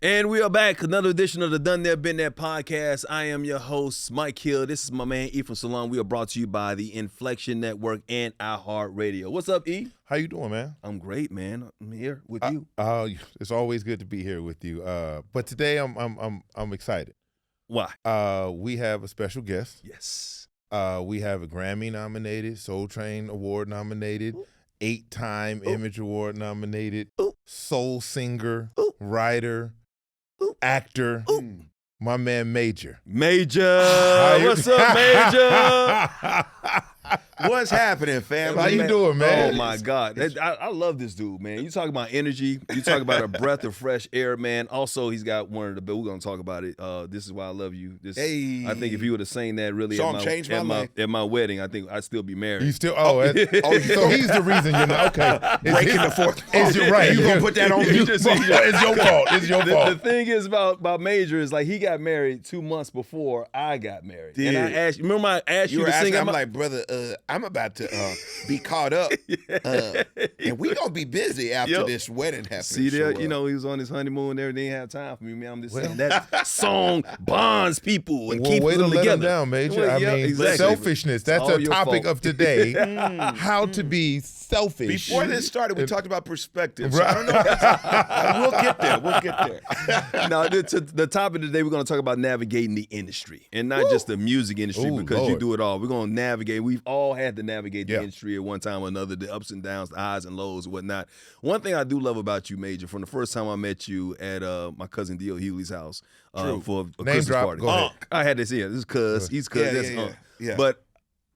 And we are back. Another edition of the Done There, Been There podcast. I am your host, Mike Hill. This is my man, Ephraim Salaam. We are brought to you by the Inflection Network and iHeartRadio. What's up, E? How you doing, man? I'm great, man. I'm here with you. It's always good to be here with you. But today I'm excited. Why? We have a special guest. Yes. We have a Grammy nominated, Soul Train Award nominated, 8-time Image Award nominated, soul singer, writer, actor, my man Major. What's up, Major? What's happening, fam? How you doing, man? Oh, my God. I love this dude, man. You talk about energy. You talk about a breath of fresh air, man. Also, he's got one of the, but we're going to talk about it. This is why I love you. Hey. I think if you would have sang that really changed my life. At my wedding, I think I'd still be married. You still, so he's the reason you're not, okay. Breaking the fourth. Is you right? You going to put that on me? It's your fault. It's your fault. The thing is about Major is like he got married 2 months before I got married. And I asked, remember I asked you to sing? I'm like, brother, I'm about to be caught up, and we gonna be busy after this wedding happens. See there, he was on his honeymoon and everything. He didn't have time for me, man. I'm just saying that song bonds people and keeps them together. Let them down, Major. Well, I mean, exactly. selfishness. That's a topic of today. How to be selfish. Before this started, we talked about perspective. So I don't know. We'll get there. We'll get there. Now, the topic today, we're going to talk about navigating the industry, and not just the music industry, because you do it all. We're going to navigate. We've all had to navigate the industry at one time or another, the ups and downs, the highs and lows, and whatnot. One thing I do love about you, Major, from the first time I met you at my cousin D.O. Hewley's house for a Name Christmas drop. party. Go ahead. I had to see it. This is Cuz. He's Cuz. Yeah. But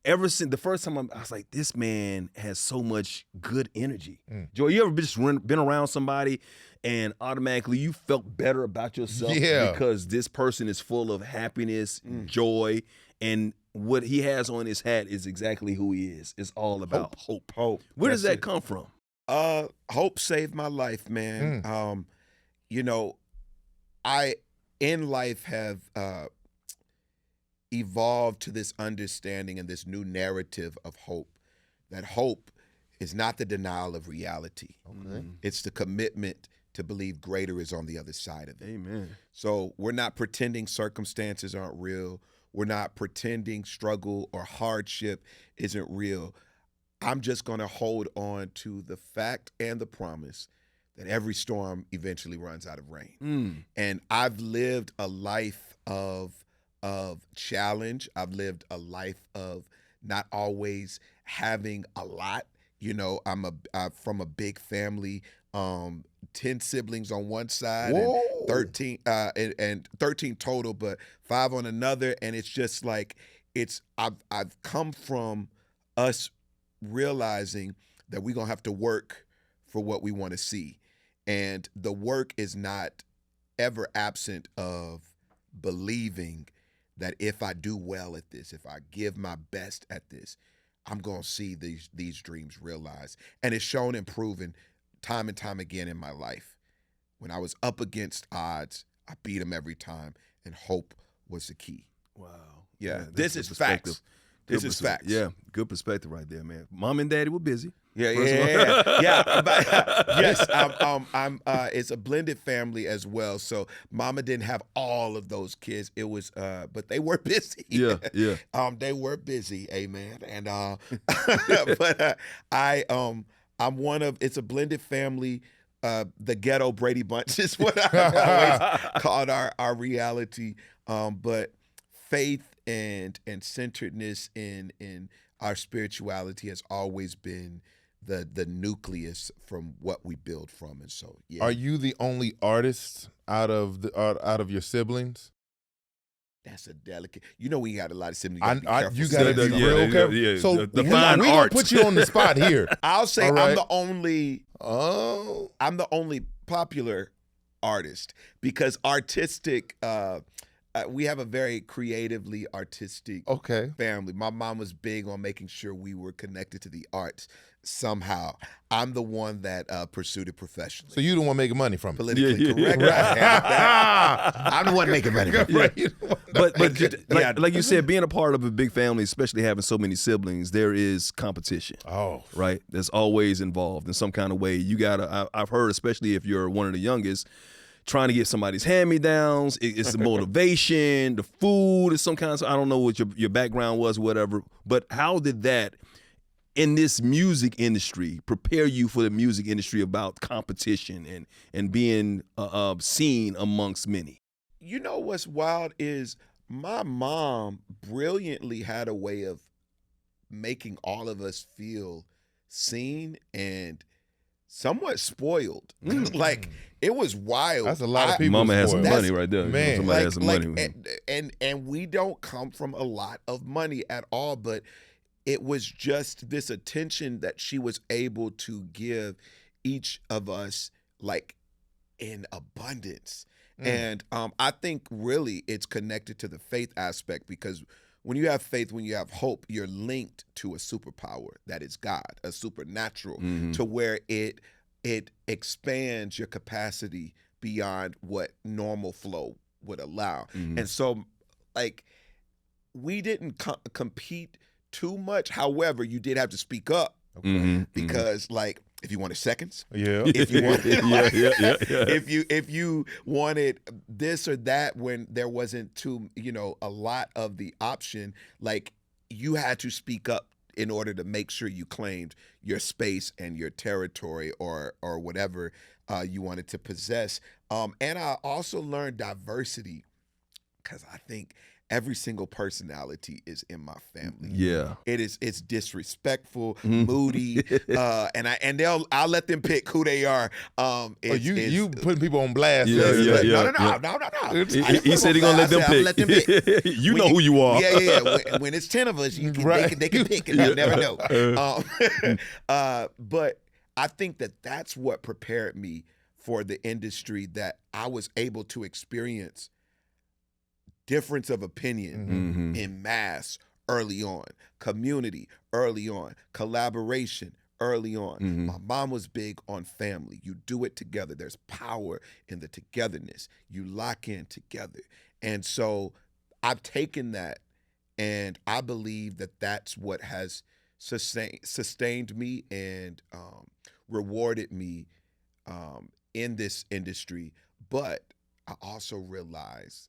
ever since the first time I was like, this man has so much good energy. Joy, you ever been around somebody and automatically you felt better about yourself because this person is full of happiness, joy, and what he has on his hat is exactly who he is. It's all about hope. Where does that come from? Hope saved my life, man. I in life have evolved to this understanding and this new narrative of hope. That hope is not the denial of reality. Okay. It's the commitment to believe greater is on the other side of it. Amen. So we're not pretending circumstances aren't real. We're not pretending struggle or hardship isn't real. I'm just going to hold on to the fact and the promise that every storm eventually runs out of rain. And I've lived a life of challenge. I've lived a life of not always having a lot. I'm from a big family, 10 siblings on one side, and 13 and 13 total, but 5 on another. And it's just like I've come from us realizing that we're gonna have to work for what we want to see, and the work is not ever absent of believing that if I do well at this, if I give my best at this, I'm gonna see these dreams realized. And it's shown and proven time and time again in my life. When I was up against odds, I beat them every time, and hope was the key. Wow. Yeah, this is facts. This is facts. Yeah, good perspective right there, man. Mom and Daddy were busy. Yeah. Yes, it's a blended family as well. So Mama didn't have all of those kids. It was, but they were busy. Yeah. They were busy, amen. And but I'm one of. It's a blended family. The ghetto Brady Bunch is what I always called our reality. But faith and centeredness in our spirituality has always been the nucleus from what we build from. And so, yeah. Are you the only artist out of your siblings? That's a delicate. We got a lot of siblings. You got to be real careful. Yeah, so the we're fine gonna art. put you on the spot here. I'll say right. I'm the only. I'm the only popular artist because artistic. We have a very creatively artistic family. My mom was big on making sure we were connected to the arts somehow. I'm the one that pursued it professionally. So you the one making money from it. Politically correct. I'm the one making money from it. But like you said, being a part of a big family, especially having so many siblings, there is competition. Right? There's always involved in some kind of way. You gotta. I've heard, especially if you're one of the youngest, trying to get somebody's hand-me-downs. It's the motivation, the food, is some kind of, I don't know what your background was, whatever. But how did that, in this music industry, prepare you for the music industry about competition and being seen amongst many? You know what's wild is my mom brilliantly had a way of making all of us feel seen and somewhat spoiled. Like, it was wild. That's a lot of people. Mama has some money right there. Man. Somebody has some money. And we don't come from a lot of money at all, but it was just this attention that she was able to give each of us, like, in abundance. And I think really it's connected to the faith aspect, because when you have faith, when you have hope, you're linked to a superpower that is God, a supernatural, to where it expands your capacity beyond what normal flow would allow. And so, like, we didn't compete too much. However, you did have to speak up, because like, if you wanted seconds, if you wanted, if you wanted this or that, when there wasn't a lot of the option, like, you had to speak up in order to make sure you claimed your space and your territory or whatever you wanted to possess. And I also learned diversity, because I think every single personality is in my family. Yeah, it's disrespectful, moody, and I'll let them pick who they are. You putting people on blast? No. He said he's gonna let them pick. Let them pick. You know who you are. Yeah. When it's 10 of us, they can pick, and you never know. But I think that's what prepared me for the industry, that I was able to experience difference of opinion in mass early on, community early on, collaboration early on. My mom was big on family. You do it together. There's power in the togetherness. You lock in together. And so I've taken that, and I believe that that's what has sustained me and rewarded me in this industry. But I also realize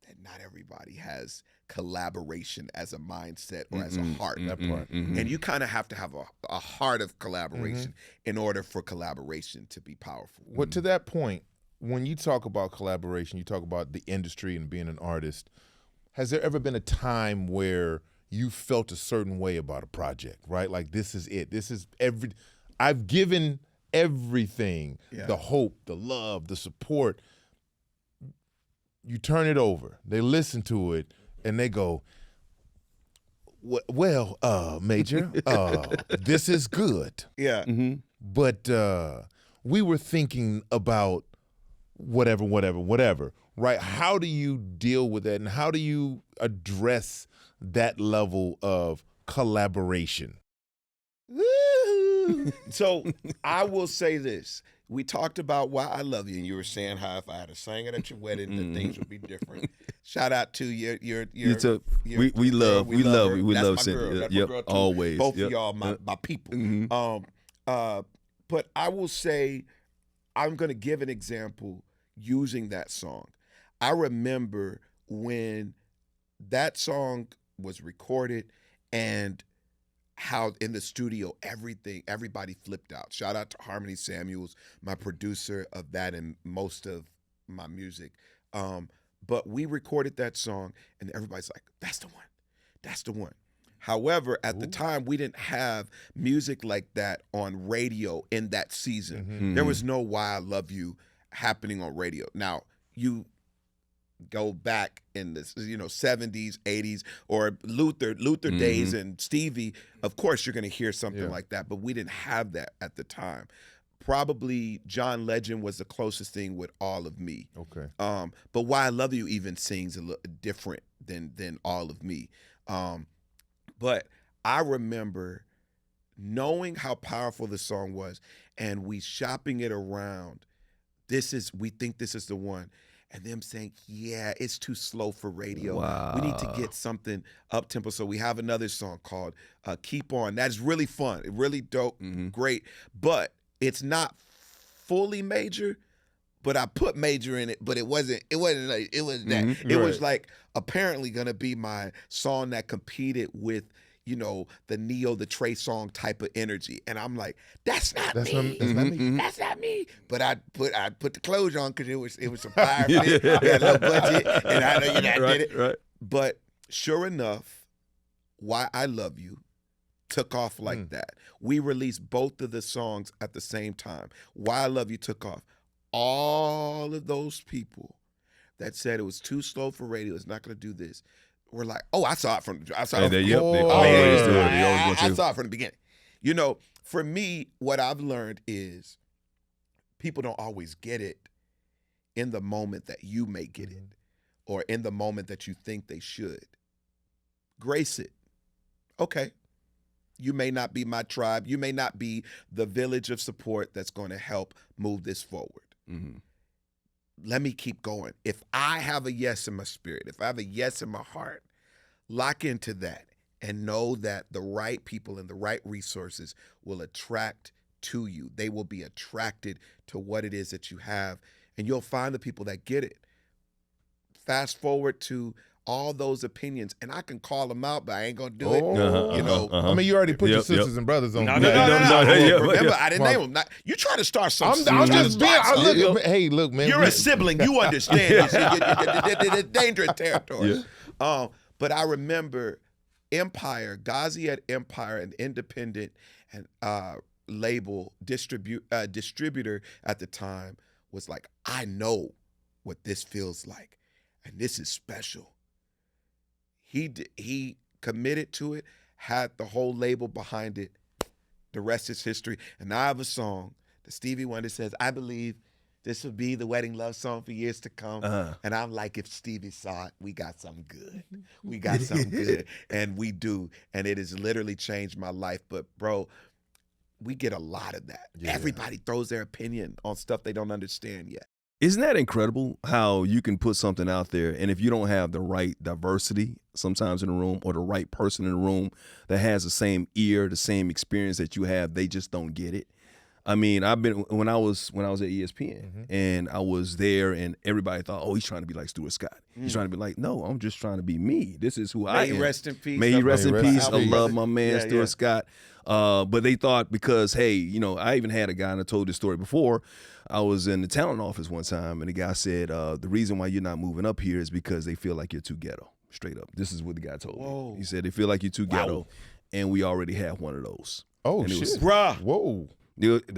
that not everybody has collaboration as a mindset or as a heart. That part. And you kind of have to have a heart of collaboration in order for collaboration to be powerful. Well, to that point, when you talk about collaboration, you talk about the industry and being an artist, has there ever been a time where you felt a certain way about a project, right? Like, this is it. I've given everything, the hope, the love, the support. You turn it over, they listen to it, and they go, well, Major, this is good. Yeah. But we were thinking about whatever, right? How do you deal with that, and how do you address that level of collaboration? So I will say this. We talked about why I love you, and you were saying how if I had sang it at your wedding, that things would be different. Shout out to your we love Cynthia. Yep, always. Both of y'all, my people. But I will say, I'm going to give an example using that song. I remember when that song was recorded, and how in the studio everybody flipped out. Shout out to Harmony Samuels, my producer of that and most of my music. But we recorded that song, and everybody's like, that's the one. However, at the time, we didn't have music like that on radio in that season. There was no Why I Love You happening on radio. Now, you go back in the 70s, 80s, or Luther days and Stevie, of course you're going to hear something like that, but we didn't have that at the time. Probably John Legend was the closest thing with All of Me. Okay. But Why I Love You even sings a little different than All of Me. But I remember knowing how powerful the song was, and we shopping it around. We think this is the one. And them saying, yeah, it's too slow for radio. Wow. We need to get something up-tempo. So we have another song called Keep On. That's really fun, really dope, great. But it's not fully major, but I put major in it, but it wasn't like, it was that. It was like apparently gonna be my song that competed with, you know, the Neo, the Trey song type of energy. And I'm like, that's not me. That's not me. That's not me. But I put the clothes on because it was some fire fit. We had a little budget, and I know I did it. Right. But sure enough, Why I Love You took off like that. We released both of the songs at the same time. Why I Love You took off. All of those people that said it was too slow for radio, it's not going to do this, were like, oh, I saw it from the beginning. You know, for me, what I've learned is people don't always get it in the moment that you may get it, or in the moment that you think they should. Grace it. Okay. You may not be my tribe. You may not be the village of support that's going to help move this forward. Let me keep going. If I have a yes in my spirit, if I have a yes in my heart, lock into that and know that the right people and the right resources will attract to you. They will be attracted to what it is that you have, and you'll find the people that get it. Fast forward to all those opinions, and I can call them out, but I ain't gonna do it. You know, I mean, you already put your sisters and brothers on. No. Remember, I didn't name them. You try to start something. I'm just being. Hey, look, man. You're a sibling. You understand. You're dangerous territory. But I remember Empire, Ghazi at Empire, an independent and label distributor at the time, was like, I know what this feels like, and this is special. He committed to it, had the whole label behind it. The rest is history. And I have a song that Stevie Wonder says, I believe this will be the wedding love song for years to come. And I'm like, if Stevie saw it, we got something good. We got something good. And we do. And it has literally changed my life. But bro, we get a lot of that. Yeah. Everybody throws their opinion on stuff they don't understand yet. Isn't that incredible how you can put something out there, and if you don't have the right diversity sometimes in the room, or the right person in the room that has the same ear, the same experience that you have, they just don't get it. I mean, when I was at ESPN and I was there, and everybody thought, oh, he's trying to be like Stuart Scott. He's trying to be like, no, I'm just trying to be me. This is who I am. May he rest in peace. May he rest in peace. I love my man Stuart Scott. But they thought, because, hey, you know, I even had a guy, and I told this story before. I was in the talent office one time, and the guy said, the reason why you're not moving up here is because they feel like you're too ghetto. Straight up. This is what the guy told me. He said, they feel like you're too ghetto, and we already have one of those. Oh, and shit. Bruh. Whoa.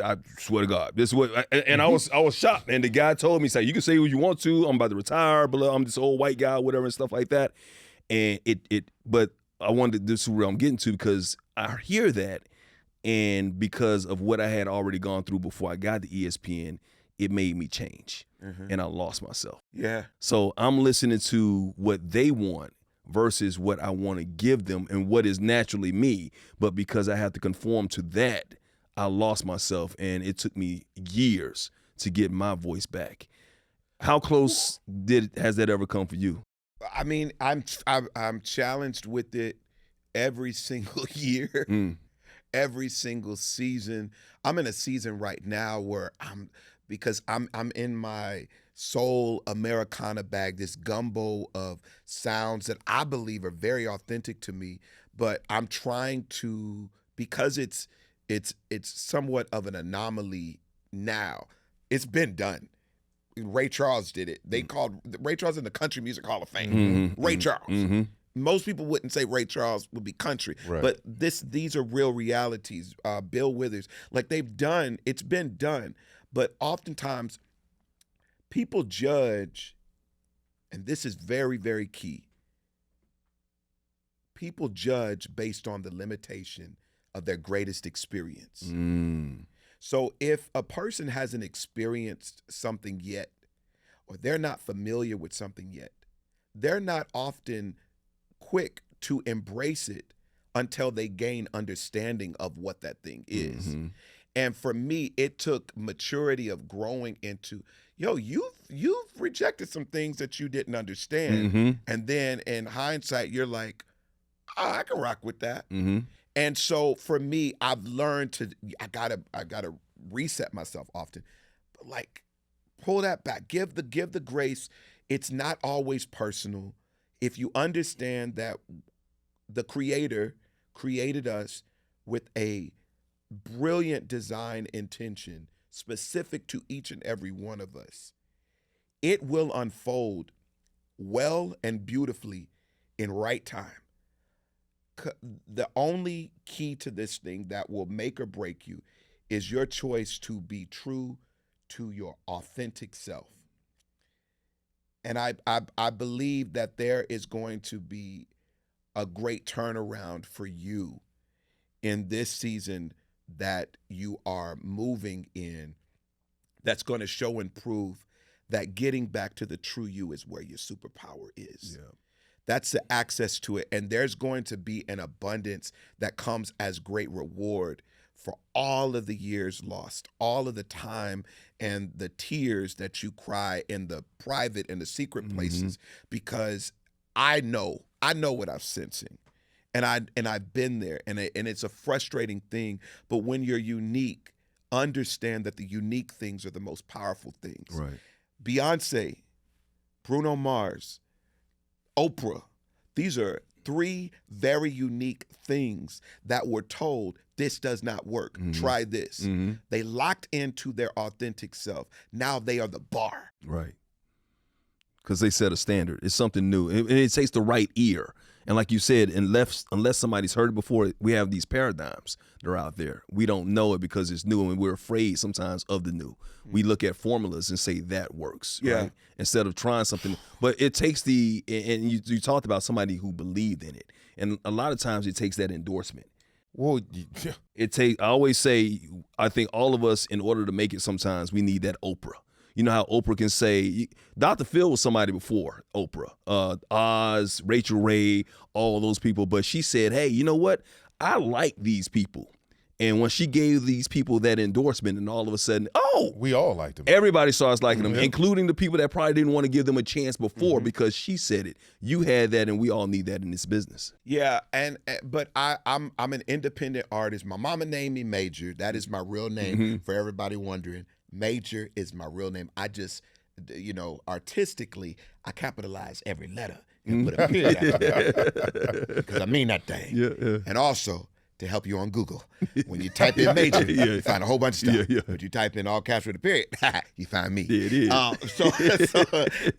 I swear to God, this is what, and I was shocked. And the guy told me, "Say you can say who you want to. I'm about to retire, but I'm this old white guy, whatever, and stuff like that." And but I wanted, this is where I'm getting to, because I hear that, and because of what I had already gone through before I got to ESPN, it made me change, and I lost myself. Yeah. So I'm listening to what they want versus what I want to give them, and what is naturally me. But because I have to conform to that, I lost myself, and it took me years to get my voice back. How close has that ever come for you? I mean, I'm challenged with it every single year, every single season. I'm in a season right now where I'm in my soul Americana bag, this gumbo of sounds that I believe are very authentic to me, but I'm trying to, because it's somewhat of an anomaly now. It's been done. Ray Charles did it. They called Ray Charles in the Country Music Hall of Fame. Ray Charles. Most people wouldn't say Ray Charles would be country, but these are real realities. Bill Withers, like it's been done. But oftentimes people judge, and this is very, very key. People judge based on the limitation of their greatest experience. So if a person hasn't experienced something yet, or they're not familiar with something yet, they're not often quick to embrace it until they gain understanding of what that thing is. And for me, it took maturity of growing into, you've rejected some things that you didn't understand. And then in hindsight, you're like, oh, I can rock with that. And so for me, I've learned I gotta reset myself often. But like, Pull that back. Give the grace. It's not always personal. If you understand that the Creator created us with a brilliant design intention specific to each and every one of us, it will unfold well and beautifully in right time. The only key to this thing that will make or break you is your choice to be true to your authentic self. And I believe that there is going to be a great turnaround for you in this season that you are moving in, that's going to show and prove that getting back to the true you is where your superpower is. Yeah. That's the access to it. And there's going to be an abundance that comes as great reward for all of the years lost, all of the time and the tears that you cry in the private and the secret places, because I know what I'm sensing. And I've been there, and it's a frustrating thing. But when you're unique, understand that the unique things are the most powerful things. Right. Beyonce, Bruno Mars, Oprah, these are three very unique things that were told, this does not work. Try this. They locked into their authentic self. Now they are the bar. Right. Because they set a standard. It's something new. And it takes the right ear. And like you said, unless somebody's heard it before, we have these paradigms that are out there. We don't know it because it's new, and we're afraid sometimes of the new. We look at formulas and say that works, right? Instead of trying something. But it takes and you talked about somebody who believed in it. And a lot of times it takes that endorsement. Well, I always say, I think all of us, in order to make it sometimes, we need that Oprah. You know how Oprah can say, Dr. Phil was somebody before Oprah, Oz, Rachel Ray, all those people. But she said, hey, you know what? I like these people. And when she gave these people that endorsement, and all of a sudden, we all liked them. Everybody starts liking them, including the people that probably didn't want to give them a chance before because she said it. You had that, and we all need that in this business. Yeah, but I'm an independent artist. My mama named me Major. That is my real name for everybody wondering. Major is my real name. I just, artistically, I capitalize every letter and put a period after it because I mean that thing. Yeah. And also, to help you on Google, when you type in Major, you find a whole bunch of stuff. But you type in all caps with a period, you find me. Yeah, it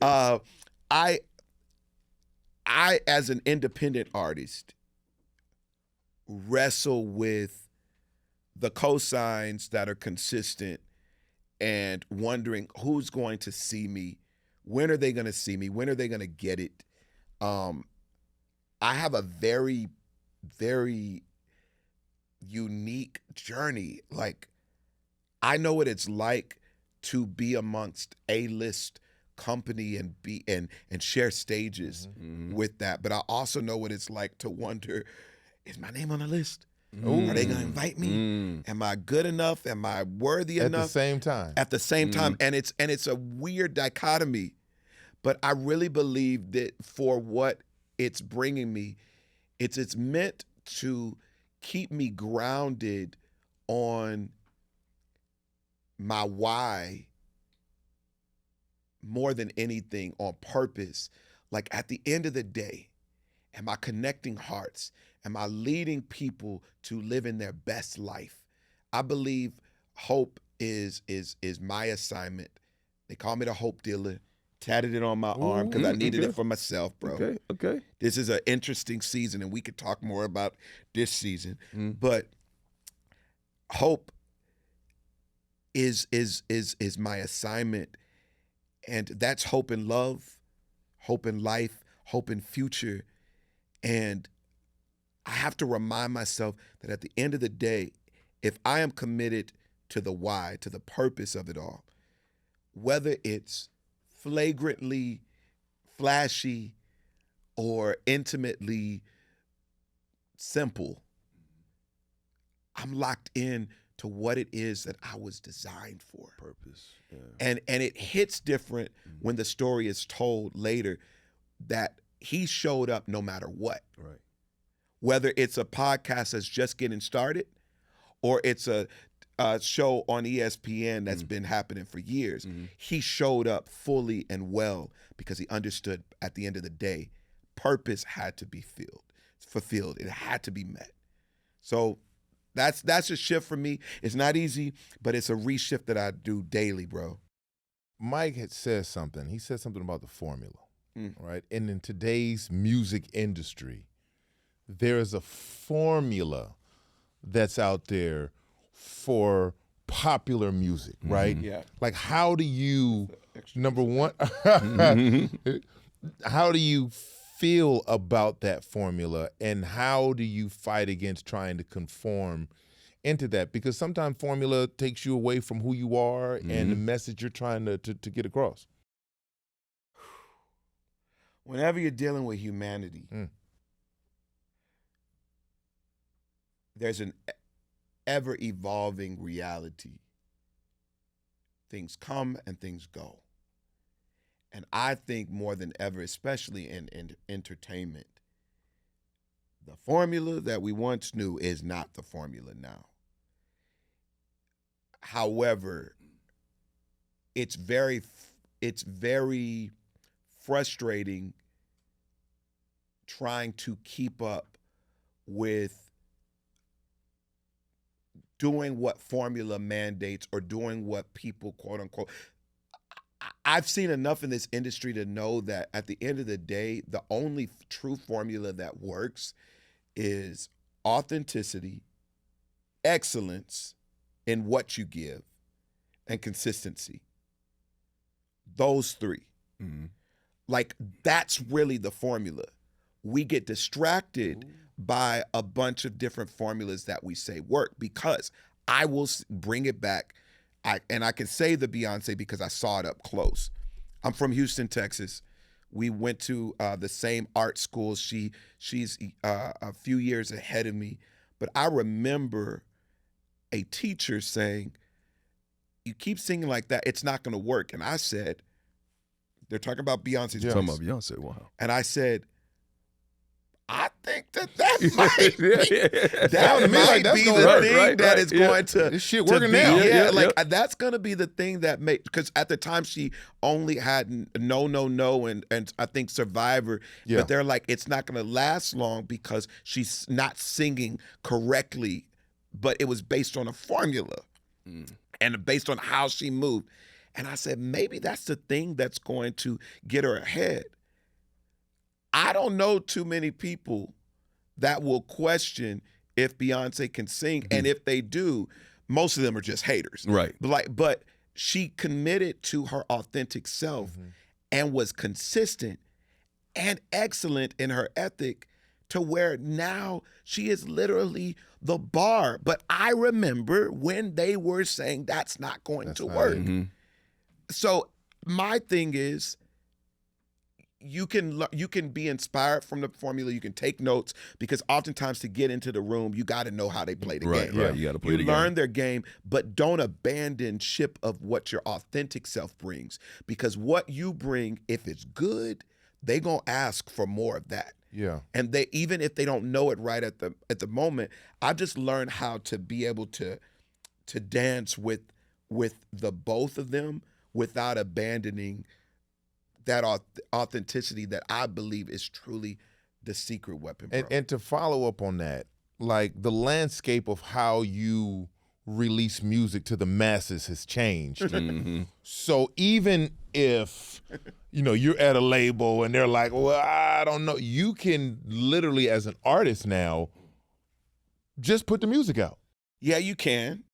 is. I, as an independent artist, wrestle with the cosigns that are consistent and wondering who's going to see me, when are they going to see me, when are they going to get it. I have a very, very unique journey. Like, I know what it's like to be amongst A-list company and share stages with that, but I also know what it's like to wonder, is my name on the list? Are they going to invite me? Am I good enough? Am I worthy enough? At the same time. At the same time. And it's a weird dichotomy, but I really believe that for what it's bringing me, it's meant to keep me grounded on my why more than anything, on purpose. Like, at the end of the day, am I connecting hearts? Am I leading people to live in their best life? I believe hope is my assignment. They call me the hope dealer. Tatted it on my arm because I needed it for myself, bro. Okay. This is an interesting season, and we could talk more about this season. But hope is my assignment, and that's hope in love, hope in life, hope in future. And I have to remind myself that at the end of the day, if I am committed to the why, to the purpose of it all, whether it's flagrantly flashy or intimately simple, I'm locked in to what it is that I was designed for. Purpose. Yeah. And it hits different when the story is told later that he showed up no matter what. Right. Whether it's a podcast that's just getting started, or it's a show on ESPN that's been happening for years. He showed up fully and well because he understood at the end of the day, purpose had to be fulfilled. It had to be met. So that's a shift for me. It's not easy, but it's a reshift that I do daily, bro. Mike had said something. He said something about the formula, right? And in today's music industry, there is a formula that's out there for popular music, right? Yeah. Like, how do you, number one, how do you feel about that formula, and how do you fight against trying to conform into that? Because sometimes formula takes you away from who you are and the message you're trying to get across. Whenever you're dealing with humanity, there's an ever-evolving reality. Things come and things go. And I think more than ever, especially in entertainment, the formula that we once knew is not the formula now. However, it's very frustrating trying to keep up with doing what formula mandates or doing what people, quote unquote. I've seen enough in this industry to know that at the end of the day, the only true formula that works is authenticity, excellence in what you give, and consistency. Those three. Like, that's really the formula. We get distracted by a bunch of different formulas that we say work, because I will bring it back. I can say the Beyonce because I saw it up close. I'm from Houston, Texas. We went to the same art school. She's a few years ahead of me. But I remember a teacher saying, "You keep singing like that, it's not going to work." And I said, they're talking about Beyonce's voice. Talking about Beyonce, wow. And I said, I think that might be, the thing that is going to this shit working now. That's going to be the thing that because at the time she only had No, and I think Survivor, but they're like, it's not going to last long because she's not singing correctly, but it was based on a formula and based on how she moved. And I said, maybe that's the thing that's going to get her ahead. I don't know too many people that will question if Beyonce can sing, and if they do, most of them are just haters. Right. But she committed to her authentic self and was consistent and excellent in her ethic to where now she is literally the bar. But I remember when they were saying that's not going to work. So my thing is, you can be inspired from the formula. You can take notes, because oftentimes to get into the room, you got to know how they play the game. Right, you got to play the game. You learn their game, but don't abandon ship of what your authentic self brings, because what you bring, if it's good, they gonna ask for more of that. Yeah. And they, even if they don't know it right at the moment, I've just learned how to be able to dance with the both of them without abandoning that authenticity that I believe is truly the secret weapon, bro. And to follow up on that, like, the landscape of how you release music to the masses has changed. So even if, you're at a label and they're like, well, I don't know, you can literally, as an artist now, just put the music out. Yeah, you can.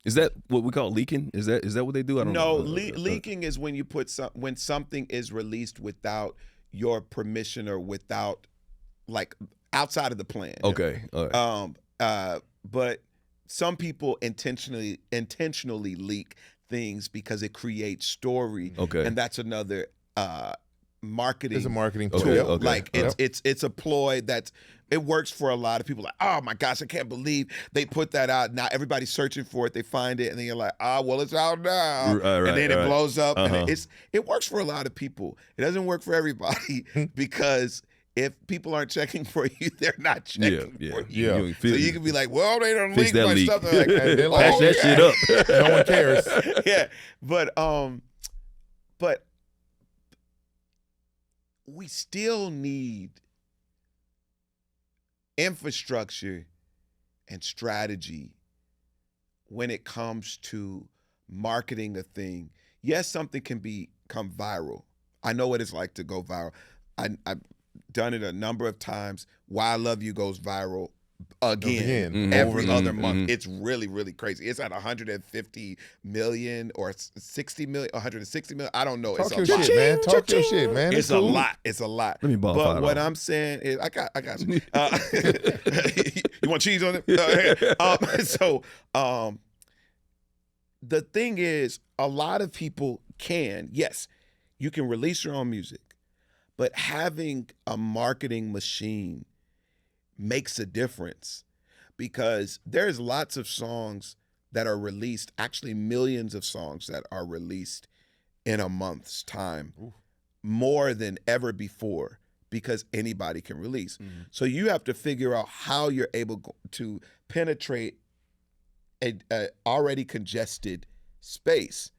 Is that what we call leaking? Is that what they do? I don't know. Leaking is when you put when something is released without your permission or without, like, outside of the plan. Okay. All right. But some people intentionally leak things because it creates story. Okay. And that's another marketing. It's a marketing tool. Okay. Like, it's a ploy that's. It works for a lot of people. Like, oh my gosh, I can't believe they put that out. Now everybody's searching for it. They find it, and then you're like, well, it's out now. And then it blows up. And it works for a lot of people. It doesn't work for everybody because if people aren't checking for you, they're not checking for you. Yeah. You So you can be like, well, they don't Fix leak that my leak. stuff. They're like, They're like, Patch that shit up. No one cares. Yeah, but we still need infrastructure and strategy when it comes to marketing a thing. Yes, something can become viral. I know what it's like to go viral. I've done it a number of times. Why I Love You goes viral again every other month. It's really, really crazy. It's at 150 million or 60 million, 160 million. I don't know. Talk It's your a lot. shit, man. Talk your shit, man. It's a lot. It's a lot. Let me ball But what $5. I'm saying is, I got you. You want cheese on it? The thing is, a lot of people yes, you can release your own music, but having a marketing machine makes a difference, because there's lots of songs that are released, actually millions of songs that are released in a month's time, more than ever before, because anybody can release. So you have to figure out how you're able to penetrate a already congested space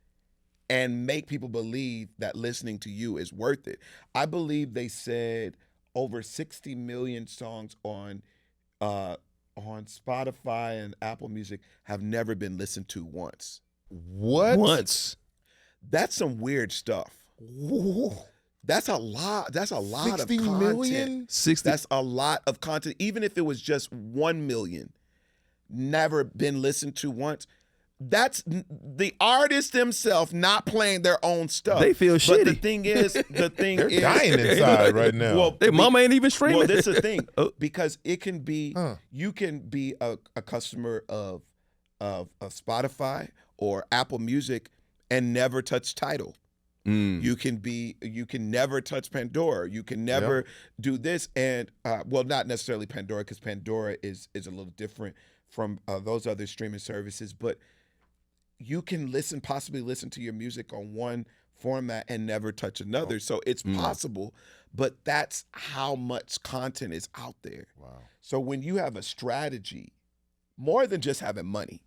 and make people believe that listening to you is worth it. I believe they said over 60 million songs on Spotify and Apple Music have never been listened to once. What? Once. That's some weird stuff. That's a lot. That's a lot of 60 content. million? 60. That's a lot of content. Even if it was just 1 million, never been listened to once. That's the artist themselves not playing their own stuff. They feel But shitty. the thing is, They're dying inside right now. Well, Their mama ain't even streaming. Well, this is the thing, Oh. because it can be, you can be a customer of Spotify or Apple Music and never touch Tidal. You can never touch Pandora. You can never do this, and well, not necessarily Pandora, because Pandora is a little different from those other streaming services, but you can possibly listen to your music on one format and never touch another. So it's possible, but that's how much content is out there. Wow. So when you have a strategy, more than just having money,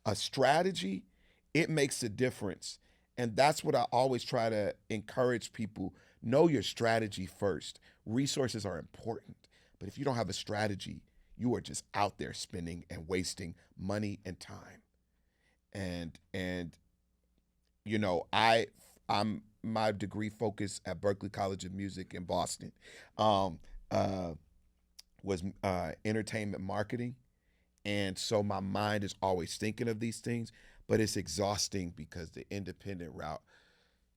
a strategy, it makes a difference. And that's what I always try to encourage people. Know your strategy first. Resources are important, but if you don't have a strategy, you are just out there spending and wasting money and time. And you know, I'm my degree focus at Berklee College of Music in Boston was entertainment marketing, and so my mind is always thinking of these things, but it's exhausting because the independent route,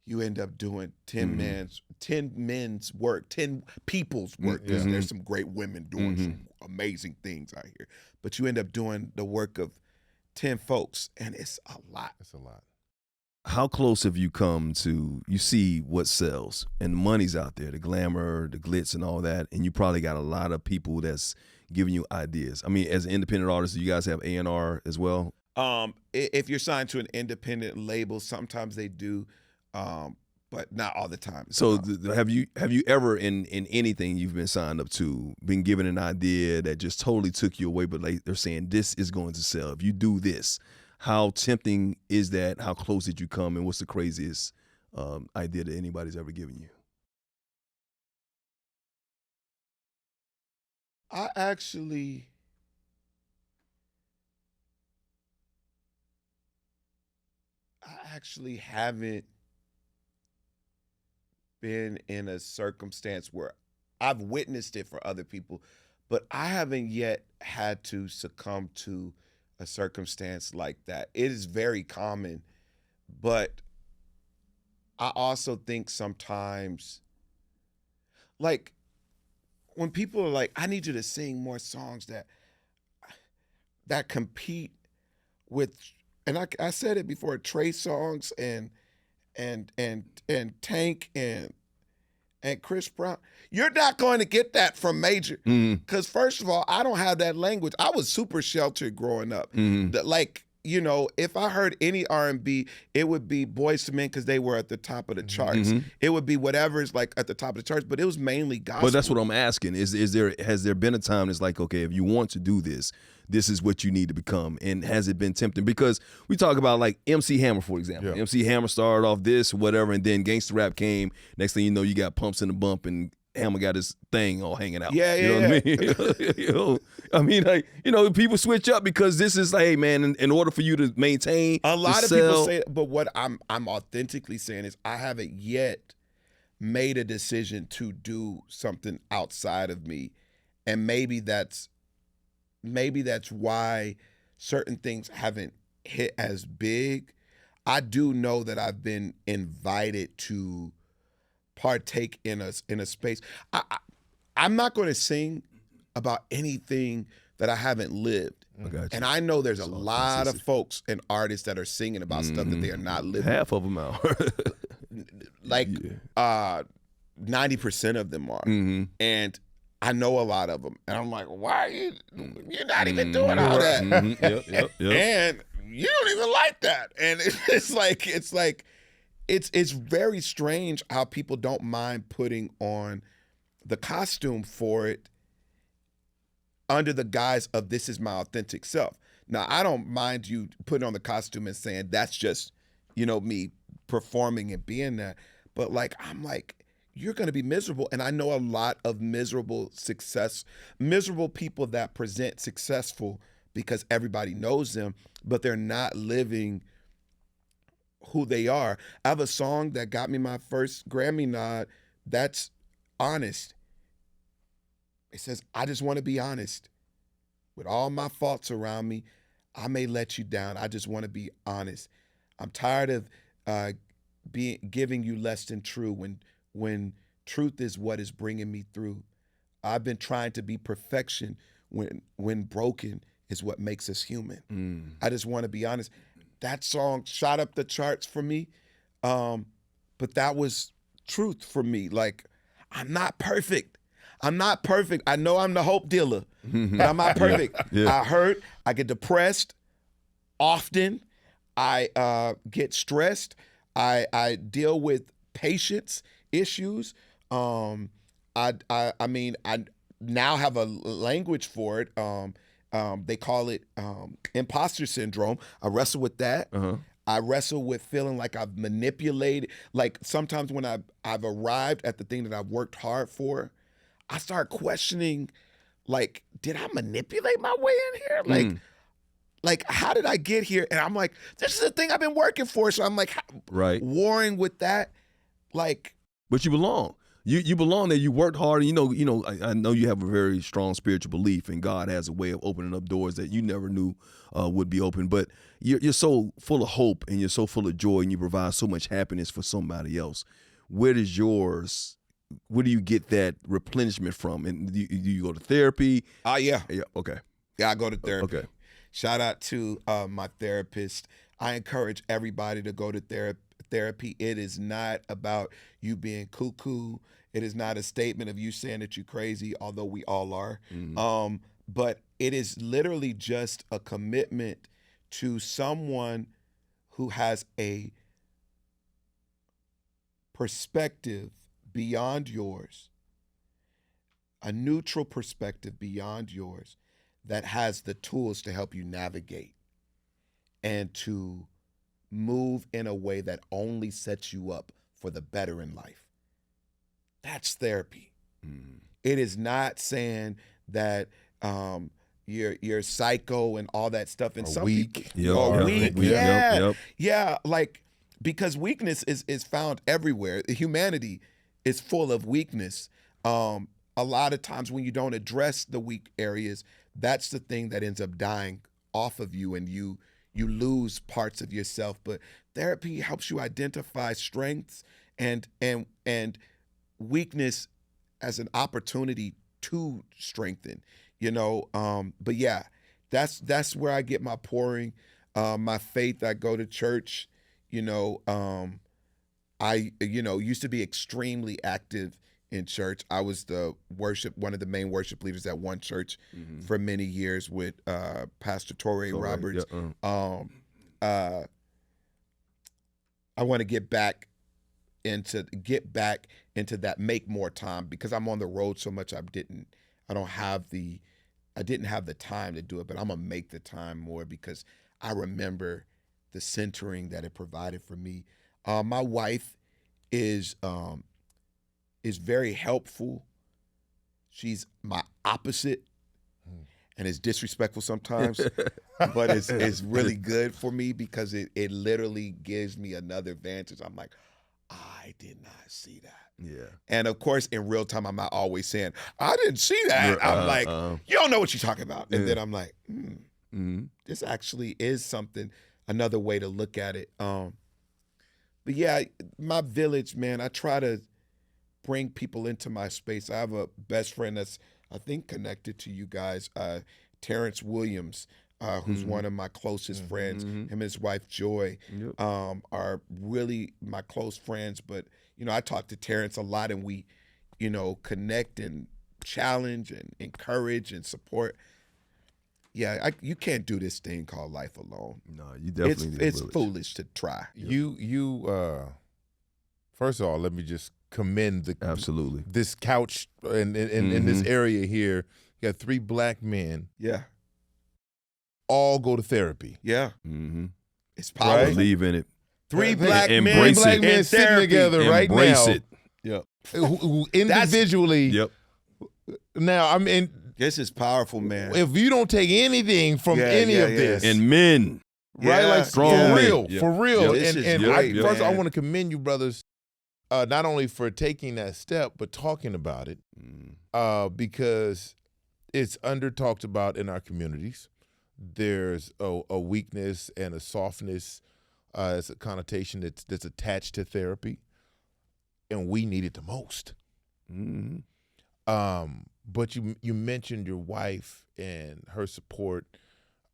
you end up doing 10 men's work, 10 people's work. There's some great women doing some amazing things out here, but you end up doing the work of 10 folks, and it's a lot. It's a lot. How close have you come to, you see what sells, and the money's out there, the glamour, the glitz and all that, and you probably got a lot of people that's giving you ideas. I mean, as an independent artist, you guys have A&R as well? If you're signed to an independent label, sometimes they do, but not all the time. So have you ever in anything you've been signed up to been given an idea that just totally took you away, but like they're saying this is going to sell if you do this? How tempting is that? How close did you come, and what's the craziest idea that anybody's ever given you? I actually haven't been in a circumstance where I've witnessed it for other people, but I haven't yet had to succumb to a circumstance like that. It is very common, but I also think sometimes, like, when people are like, I need you to sing more songs that compete with, and I said it before, Trey songs and Tank and Chris Brown, you're not going to get that from Major. Because first of all, I don't have that language. I was super sheltered growing up. Like, you know, if I heard any R&B, it would be Boyz II Men because they were at the top of the charts. It would be whatever's like at the top of the charts, but it was mainly gospel. But that's what I'm asking. Has there been a time it's like, okay, if you want to do this, this is what you need to become? And has it been tempting? Because we talk about like MC Hammer, for example. Yeah. MC Hammer started off this, whatever, and then gangsta rap came. Next thing you know, you got Pumps in the Bump and Hammer got his thing all hanging out. Yeah, you know what I mean? You know, I mean, like, you know, people switch up because this is like, hey, man, in order for you to maintain, a lot to of sell, people say it, but what I'm authentically saying is I haven't yet made a decision to do something outside of me, and maybe that's why certain things haven't hit as big. I do know that I've been invited to partake in a space. I'm not going to sing about anything that I haven't lived. And I know there's a lot of folks and artists that are singing about stuff that they are not living. half of them out. Like 90% of them are. And I know a lot of them. And I'm like, why are you're not even doing all that? Yep. And you don't even like that. And it's very strange how people don't mind putting on the costume for it under the guise of this is my authentic self. Now, I don't mind you putting on the costume and saying that's just, you know, me performing and being that. But like, I'm like, you're going to be miserable. And I know a lot of miserable people that present successful because everybody knows them, but they're not living who they are. I have a song that got me my first Grammy nod that's honest. It says, I just want to be honest. With all my faults around me, I may let you down. I just want to be honest. I'm tired of giving you less than true when truth is what is bringing me through. I've been trying to be perfection when broken is what makes us human. I just want to be honest. That song shot up the charts for me, but that was truth for me. Like, I'm not perfect. I'm not perfect. I know I'm the hope dealer, but I'm not perfect. I hurt. I get depressed often. I get stressed. I deal with patience issues. I mean, I now have a language for it. They call it imposter syndrome. I wrestle with that. I wrestle with feeling like I've manipulated. Like sometimes when I've arrived at the thing that I've worked hard for, I start questioning, like, did I manipulate my way in here? Like how did I get here? And I'm like, this is the thing I've been working for. So I'm like, warring with that. Like, but you belong. You belong there. You worked hard. And you know. I know you have a very strong spiritual belief, and God has a way of opening up doors that you never knew would be open. But you're so full of hope, and you're so full of joy, and you provide so much happiness for somebody else. Where do you get that replenishment from? And do you go to therapy? Yeah. Okay. Yeah, I go to therapy. Okay. Shout out to my therapist. I encourage everybody to go to therapy. It is not about you being cuckoo. It is not a statement of you saying that you're crazy, although we all are. But it is literally just a commitment to someone who has a perspective beyond yours, a neutral perspective beyond yours that has the tools to help you navigate and to move in a way that only sets you up for the better in life. That's therapy. It is not saying that you're psycho and all that stuff. And some weak. people are weak. Yeah. Like, because weakness is found everywhere. Humanity is full of weakness. A lot of times when you don't address the weak areas, that's the thing that ends up dying off of you, and you lose parts of yourself. But therapy helps you identify strengths and weakness as an opportunity to strengthen, you know. But yeah, that's where I get my pouring, my faith. I go to church, you know. I used to be extremely active in church. I was one of the main worship leaders at one church for many years with Pastor Torrey Roberts. Yeah, I want to get back into that, make more time, because I'm on the road so much. I didn't have the time to do it, but I'm gonna make the time more because I remember the centering that it provided for me. My wife is very helpful. She's my opposite and is disrespectful sometimes, but it's really good for me because it literally gives me another vantage. I'm like, I did not see that. Yeah. And of course, in real time, I'm not always saying, I didn't see that. I'm like, you don't know what you're talking about. And then I'm like, this actually is something, another way to look at it. But yeah, my village, man, I try to bring people into my space. I have a best friend that's, I think, connected to you guys, Terrence Williams, who's one of my closest friends. Him and his wife, Joy, are really my close friends. But, I talk to Terrence a lot, and we, connect and challenge and encourage and support. Yeah, you can't do this thing called life alone. No, you definitely need a It's village. foolish to try. You first of all, let me just commend this couch in this area here. You got 3 black men. Yeah. All go to therapy. Yeah. It's powerful. Right? Believe in it. 3 black men, Embrace black it. men in sitting therapy. together right Embrace now. it. Yep. Who individually. Yep. Now, I mean, This is powerful, man. if you don't take anything from any of this, And men. right, like strong for men. real, Yep. for real. Yep. This is great, First, I man. want to commend you, brothers, not only for taking that step, but talking about it, because it's under talked about in our communities. There's a weakness and a softness, as a connotation that's attached to therapy, and we need it the most. But you mentioned your wife and her support.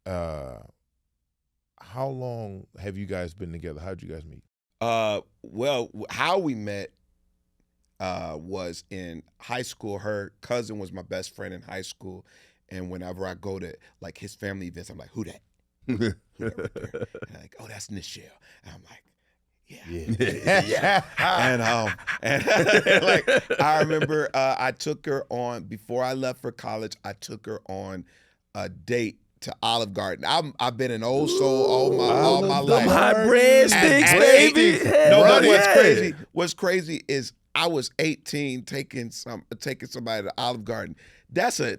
How long have you guys been together? How'd you guys meet? Well, how we met was in high school. Her cousin was my best friend in high school, and whenever I go to like his family events, I'm like, who that? Who that right there? And like, oh, that's Nichelle. And I'm like, yeah. And like I remember I took her on, before I left for college, I took her on a date to Olive Garden. I've been an old soul all my life. Hot bread sticks, baby. No, but Yeah. what's crazy is I was 18 taking somebody to Olive Garden. That's a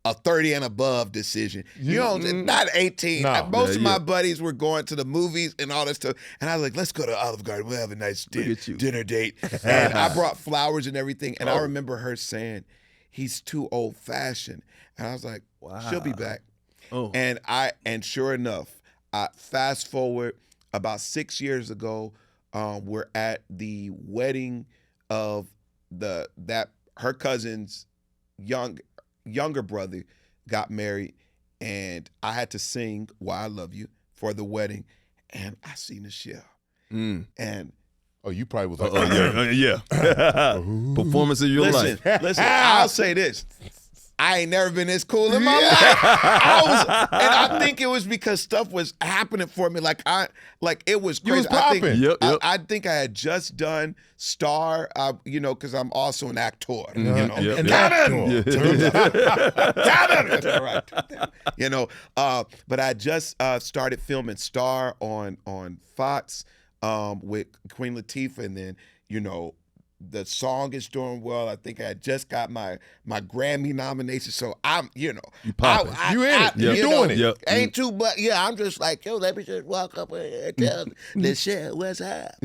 30 and above decision. You know, not 18. No. Most of my buddies were going to the movies and all that stuff. And I was like, let's go to Olive Garden. We'll have a nice dinner date. And I brought flowers and everything. And I remember her saying, he's too old fashioned. And I was like, she'll be back. Oh. And sure enough, fast forward about 6 years ago, we're at the wedding of her cousin's younger brother got married, and I had to sing "Why I Love You" for the wedding, and I see Nichelle, and You probably was like, yeah. Performance of your life. Listen, I'll say this. I ain't never been this cool in my life. I think it was because stuff was happening for me. It was crazy. You was popping. Yep. I think I had just done Star, because I'm also an actor. An Kevin! actor. All right. But I just started filming Star on Fox with Queen Latifah, and then, the song is doing well. I think I just got my Grammy nomination. So I'm, You popping. You in it. You're doing it. Yep. Ain't too much. Yeah, I'm just like, let me just walk up and tell Nichelle what's up.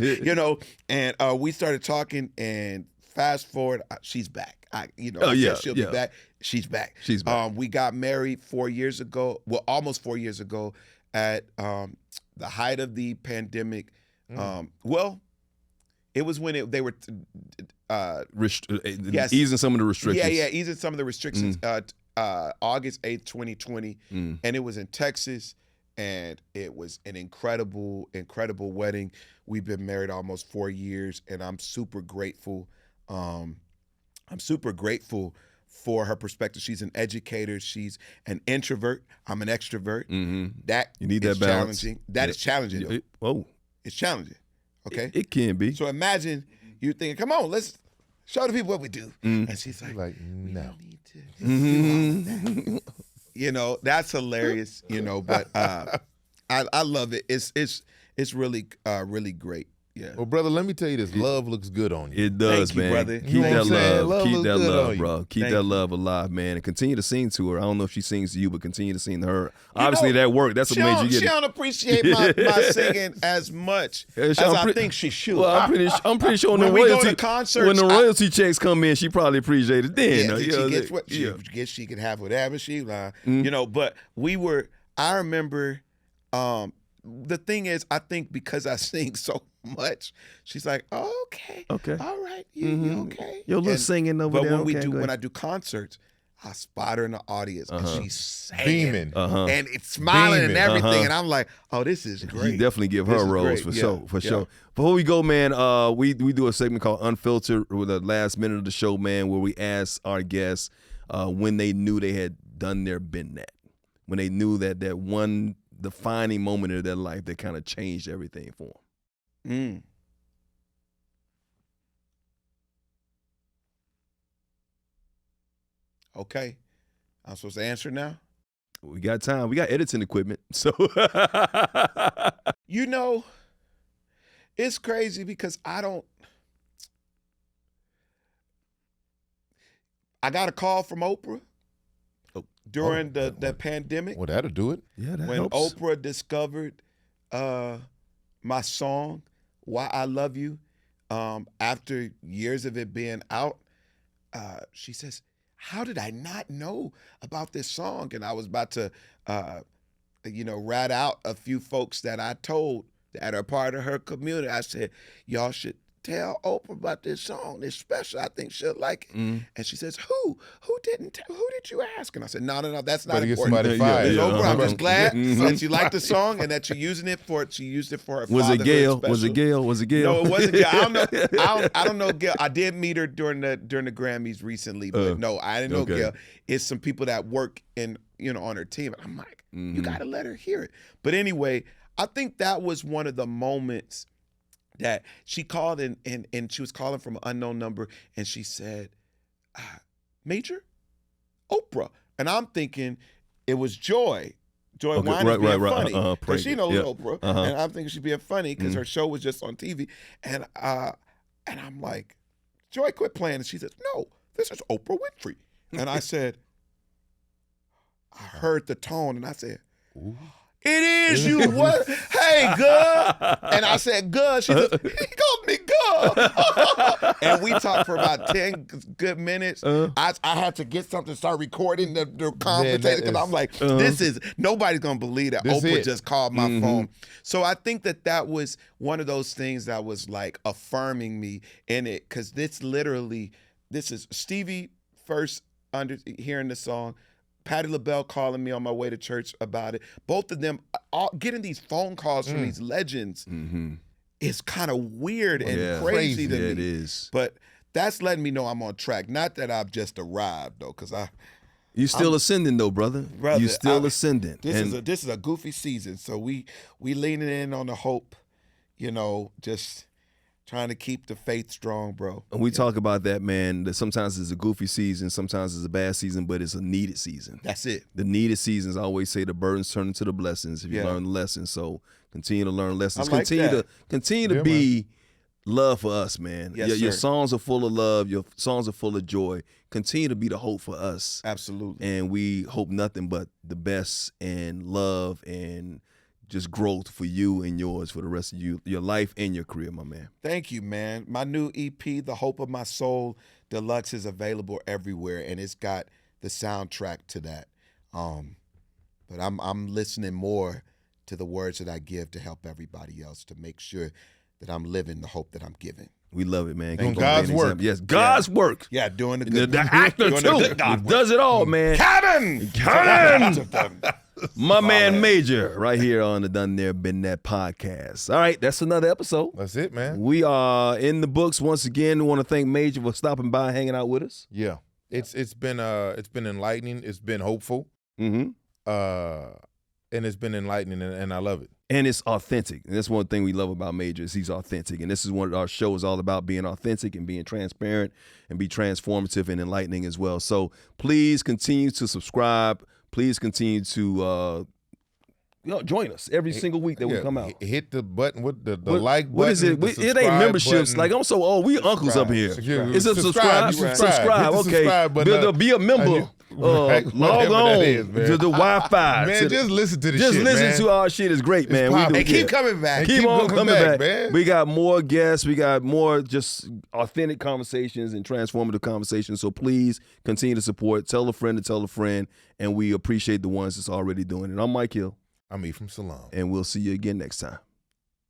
And we started talking, and fast forward, she's back. I said she'll be back. She's back. She's back. We got married 4 years ago. Well, almost 4 years ago at the height of the pandemic. It was when they were easing some of the restrictions. Yeah, easing some of the restrictions. August 8th, 2020, and it was in Texas, and it was an incredible, incredible wedding. We've been married almost 4 years, and I'm super grateful I'm super grateful for her perspective. She's an educator. She's an introvert. I'm an extrovert. That you need is that balance. challenging. That is challenging. Though. It's challenging. Okay. It can be. So imagine you thinking, come on, let's show the people what we do. And she's like, no. we don't need to do all that. You know, that's hilarious. You know, but I love it. It's really really great. Yeah. Well, brother, let me tell you this. Love looks good on you. It does, Thank you, man. brother. Keep that love. Keep that love, bro. Keep Thank that you. love alive, man. And continue to sing to her. I don't know if she sings to you, but continue to sing to her. Obviously, that work. That's what made you get She it. don't appreciate my singing as much as I think she should. Well, I'm pretty sure when we go to concerts, when the royalty checks come in, she probably appreciate it then. She can have whatever she like. You know, but I remember the thing is, I think because I sing so much, she's like, oh, okay, all right, you okay? Yo, little singing over there. But when I do concerts, I spot her in the audience and she's singing and it's smiling and everything, and I'm like, oh, this is great. You definitely give her a rose for sure. Before we go, man, we do a segment called Unfiltered with the last minute of the show, man, where we ask our guests when they knew they had done their been that, when they knew that one defining moment of their life that kind of changed everything for them. Okay. I'm supposed to answer now? We got time. We got editing equipment. So you know, it's crazy because I got a call from Oprah during the pandemic. Well, that'll do it. Yeah, that when helps. Oprah discovered my song, Why I Love You, after years of it being out, she says, how did I not know about this song? And I was about to, rat out a few folks that I told that are part of her community. I said, y'all should tell Oprah about this song. It's special. I think she'll like it. And she says, who did you ask? And I said, no, that's not important. Somebody fired. Oprah, I'm just glad that you liked the song and that you're using it for. She used it for her. Was it Gail? special. Was it Gail? Was it Gail? No, it wasn't Gail. I don't know. I don't know Gail. I did meet her during the Grammys recently, but no, I didn't know Gail. It's some people that work on her team. And I'm like, you got to let her hear it. But anyway, I think that was one of the moments that she called and she was calling from an unknown number, and she said, Major? Oprah. And I'm thinking it was Joy. Joy Wine is being funny. Because she knows Oprah. And I'm thinking she's being funny because her show was just on TV. And I'm like, Joy, quit playing. And she says, no, this is Oprah Winfrey. And I said, I heard the tone, and I said, ooh. It is you. What? Hey, good. And I said, good. She said, he called me good. And we talked for about 10 good minutes. I had to get something to start recording the conversation because I'm like, nobody's going to believe that Oprah just called my phone. So I think that was one of those things that was like affirming me in it, because this is Stevie first hearing the song, Patti LaBelle calling me on my way to church about it. Both of them getting these phone calls from these legends is kind of weird and crazy to me. It is. But that's letting me know I'm on track. Not that I've just arrived though, because you're still ascending though, brother. You're still ascending. This is a goofy season, so we leaning in on the hope. Just trying to keep the faith strong, bro. And we talk about that, man, that sometimes it's a goofy season, sometimes it's a bad season, but it's a needed season. That's it. The needed seasons, I always say the burdens turn into the blessings if you learn the lessons. So continue to learn lessons. Continue to be love for us, man. Yes, your sir. songs are full of love. Your songs are full of joy. Continue to be the hope for us. Absolutely. And we hope nothing but the best and love and just growth for you and yours for the rest of your life and your career, my man. Thank you, man. My new EP, The Hope of My Soul Deluxe, is available everywhere, and it's got the soundtrack to that. But I'm listening more to the words that I give to help everybody else, to make sure that I'm living the hope that I'm giving. We love it, man. Doing God's work. Yes, God's work. Yeah, doing the good. The actor too. Does it all, man. Kevin! My man Major, right here on the Done There Been That podcast. All right, that's another episode. That's it, man. We are in the books once again. We want to thank Major for stopping by, hanging out with us. Yeah, it's been enlightening. It's been hopeful. Mm-hmm. And it's been enlightening, and I love it. And it's authentic. And that's one thing we love about Major is he's authentic. And this is what our show is all about, being authentic and being transparent and be transformative and enlightening as well. So please continue to subscribe. Please continue to join us every single week that we come out. Hit the button with the like button. What is it? It ain't memberships. Like, I'm so old. We uncles up here. It's a subscribe. Subscribe. Okay. Be a member. Right, log on to the Wi-Fi. Man, just listen to the shit, Just listen to our shit. Is great, man. And keep coming back. Keep on coming back, man. We got more guests. We got more just authentic conversations and transformative conversations. So please continue to support. Tell a friend to tell a friend. And we appreciate the ones that's already doing it. I'm Mike Hill. I'm Ephraim Salaam. And we'll see you again next time.